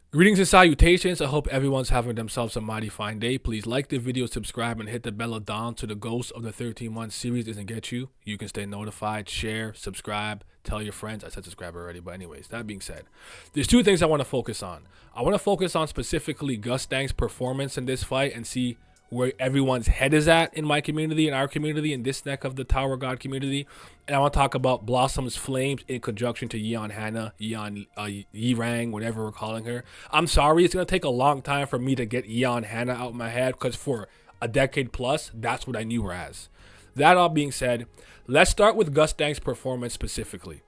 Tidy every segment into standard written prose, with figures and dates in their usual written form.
Greetings and salutations. I hope everyone's having themselves a mighty fine day. Please like the video, subscribe, and hit the bell down so the ghost of the 13-month series doesn't get you. You can stay notified, share, subscribe, tell your friends. I said subscribe already, but anyways, that being said, there's two things I want to focus on. I want to focus on specifically Gustang's performance in this fight and see where everyone's head is at in my community, in our community, in this neck of the Tower God community. And I want to talk about Blossom's Flames in conjunction to Yeon Hannah, Yerang, whatever we're calling her. I'm sorry, it's going to take a long time for me to get Yeon Hannah out of my head because for a decade plus, that's what I knew her as. That all being said, let's start with Gustang's performance specifically.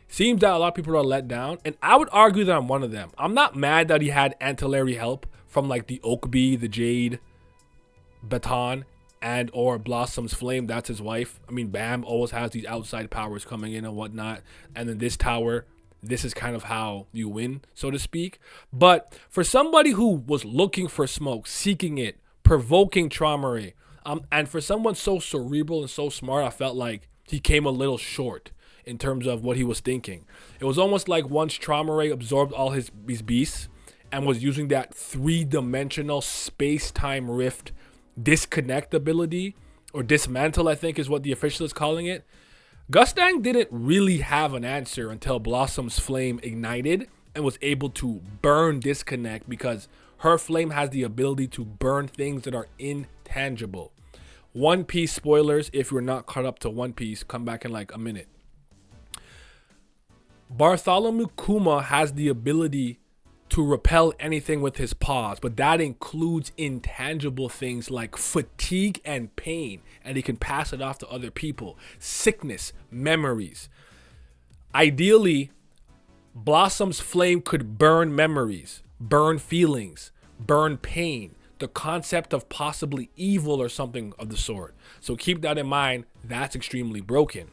Seems that a lot of people are let down, and I would argue that I'm one of them. I'm not mad that he had ancillary help from like the Oakbee, the Jade, Baton, and or Blossom's Flame. That's his wife. I mean, Bam always has these outside powers coming in and whatnot, and then this tower, this is kind of how you win, so to speak. But for somebody who was looking for smoke, seeking it, provoking Traumerei, and for someone so cerebral and so smart, I felt like he came a little short in terms of what he was thinking. It was almost like once Traumerei absorbed all his beasts and was using that three-dimensional space-time rift disconnect ability, or dismantle, I think is what the official is calling it. Gustang didn't really have an answer until Blossom's Flame ignited and was able to burn disconnect, because her flame has the ability to burn things that are intangible. One Piece spoilers, if you're not caught up to One Piece, come back in like a minute. Bartholomew Kuma has the ability to repel anything with his paws, but that includes intangible things like fatigue and pain, and he can pass it off to other people. Sickness, memories. Ideally, Blossom's Flame could burn memories, burn feelings, burn pain, the concept of possibly evil or something of the sort. So keep that in mind. That's extremely broken.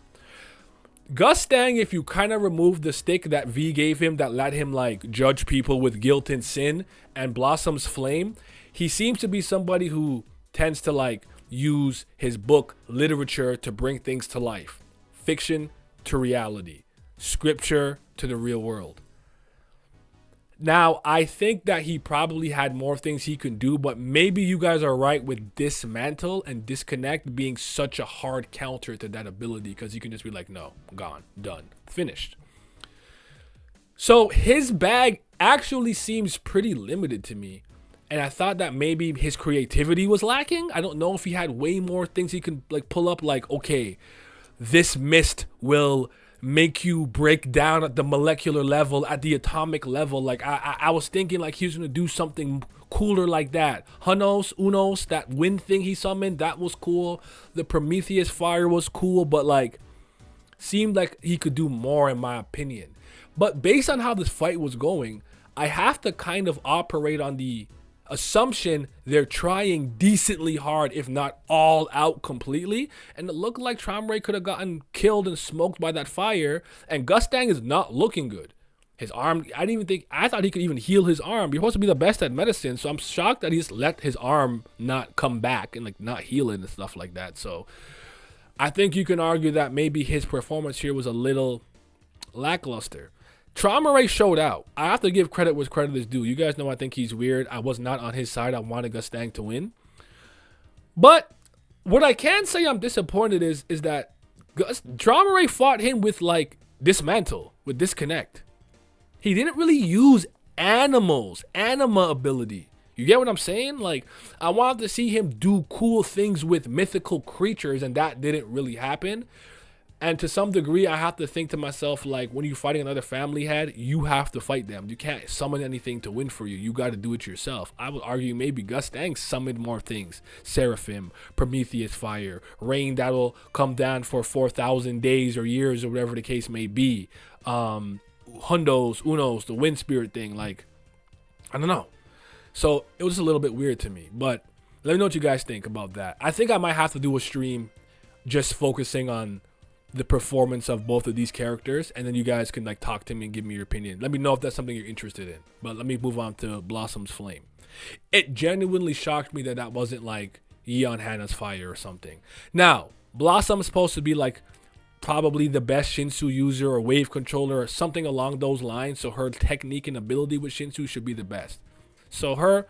Gustang, if you kind of remove the stick that V gave him that let him like judge people with guilt and sin, and Blossom's Flame, he seems to be somebody who tends to like use his book literature to bring things to life. Fiction to reality. Scripture to the real world. Now, I think that he probably had more things he can do, but maybe you guys are right with dismantle and disconnect being such a hard counter to that ability, because you can just be like, no, gone, done, finished. So his bag actually seems pretty limited to me, and I thought that maybe his creativity was lacking. I don't know if he had way more things he could like pull up, like, okay, this mist will make you break down at the molecular level, at the atomic level. Like I was thinking like he was gonna do something cooler like that. Unos, that wind thing he summoned, that was cool. The Prometheus fire was cool, but like seemed like he could do more in my opinion. But based on how this fight was going, I have to kind of operate on the assumption they're trying decently hard, if not all out completely, and it looked like Traumerei could have gotten killed and smoked by that fire, and Gustang is not looking good. His arm, I thought he could even heal his arm. You're supposed to be the best at medicine, so I'm shocked that he just let his arm not come back and like not heal it and stuff like that. So I think you can argue that maybe his performance here was a little lackluster. Traumerei showed out. I have to give credit where credit is due. You guys know I think he's weird. I was not on his side. I wanted Gustang to win. But what I can say I'm disappointed is that Traumerei fought him with like dismantle, with disconnect. He didn't really use anima ability. You get what I'm saying? Like, I wanted to see him do cool things with mythical creatures, and that didn't really happen. And to some degree, I have to think to myself, like, when you're fighting another family head, you have to fight them. You can't summon anything to win for you. You got to do it yourself. I would argue maybe Gustang summoned more things. Seraphim, Prometheus fire, rain that'll come down for 4,000 days or years or whatever the case may be. Unos, the wind spirit thing. Like, I don't know. So it was a little bit weird to me. But let me know what you guys think about that. I think I might have to do a stream just focusing on the performance of both of these characters, and then you guys can like talk to me and give me your opinion. Let me know if that's something you're interested in. But let me move on to Blossom's Flame. It genuinely shocked me that that wasn't like Yeon Hannah's fire or something. Now, Blossom's supposed to be like probably the best Shinsu user or wave controller or something along those lines. So her technique and ability with Shinsu should be the best. So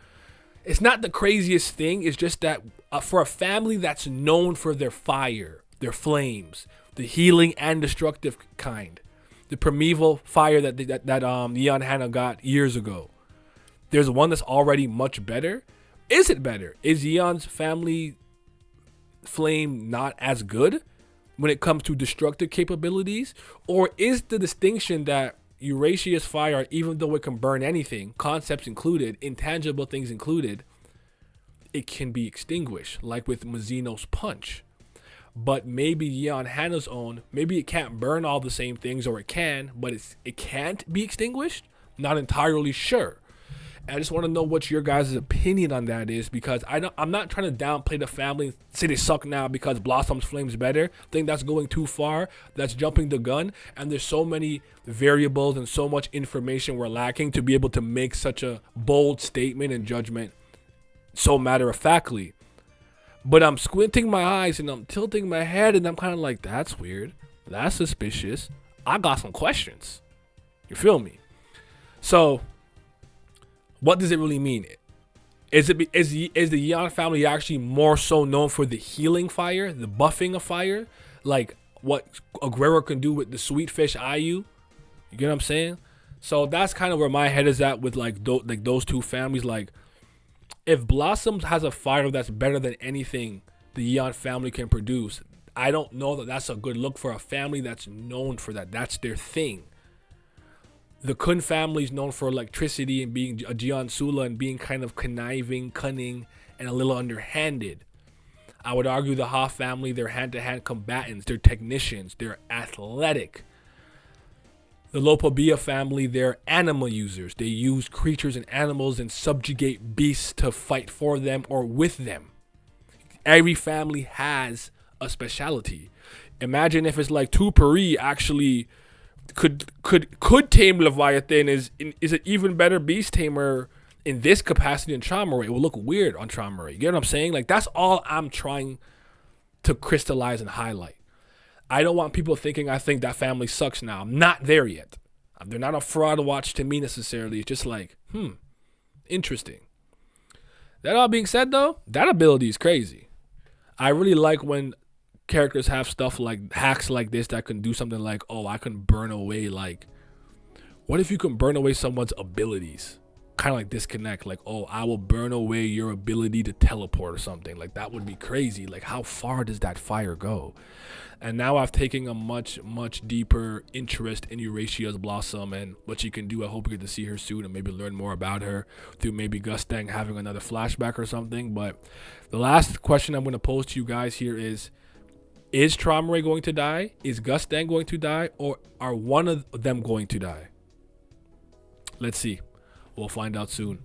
it's not the craziest thing. It's just that for a family that's known for their fire, their flames, the healing and destructive kind, the primeval fire that Yeon Hannah got years ago, there's one that's already much better. Is it better? Is Yeon's family flame not as good when it comes to destructive capabilities? Or is the distinction that Eurasia's fire, even though it can burn anything, concepts included, intangible things included, it can be extinguished, like with Mazino's punch? But maybe Yeon Hannah's own, maybe it can't burn all the same things, or it can, but it can't be extinguished? Not entirely sure. I just want to know what your guys' opinion on that is, because I'm not trying to downplay the family, say they suck now because Blossom's flame's better. I think that's going too far. That's jumping the gun. And there's so many variables and so much information we're lacking to be able to make such a bold statement and judgment so matter-of-factly. But I'm squinting my eyes and I'm tilting my head and I'm kind of like, that's weird. That's suspicious. I got some questions. You feel me? So what does it really mean? Is the Yeon family actually more so known for the healing fire, the buffing of fire, like what Aguero can do with the sweet fish IU? You get what I'm saying? So that's kind of where my head is at with like those two families. Like, if Blossoms has a fire that's better than anything the Yeon family can produce, I don't know that that's a good look for a family that's known for that. That's their thing. The Kun family is known for electricity and being a Jeon Sula and being kind of conniving, cunning, and a little underhanded. I would argue the Ha family, they're hand-to-hand combatants, they're technicians, they're athletic. The Lopobia family, they're animal users. They use creatures and animals and subjugate beasts to fight for them or with them. Every family has a specialty. Imagine if it's like Traumerei actually could tame Leviathan. Is an even better beast tamer in this capacity than Traumerei. It will look weird on Traumerei. You get what I'm saying? Like, that's all I'm trying to crystallize and highlight. I don't want people thinking I think that family sucks now. I'm not there yet. They're not a fraud watch to me necessarily. It's just like, interesting. That all being said, though, that ability is crazy. I really like when characters have stuff like hacks like this that can do something like, oh, I can burn away, like, what if you can burn away someone's abilities? Kind of like disconnect, like, oh, I will burn away your ability to teleport or something. Like, that would be crazy. Like, how far does that fire go? And now I've taken a much, much deeper interest in Eurasia's Blossom and what she can do. I hope we get to see her soon and maybe learn more about her through maybe Gustang having another flashback or something. But the last question I'm going to pose to you guys here is Traumerei going to die? Is Gustang going to die? Or are one of them going to die? Let's see. We'll find out soon.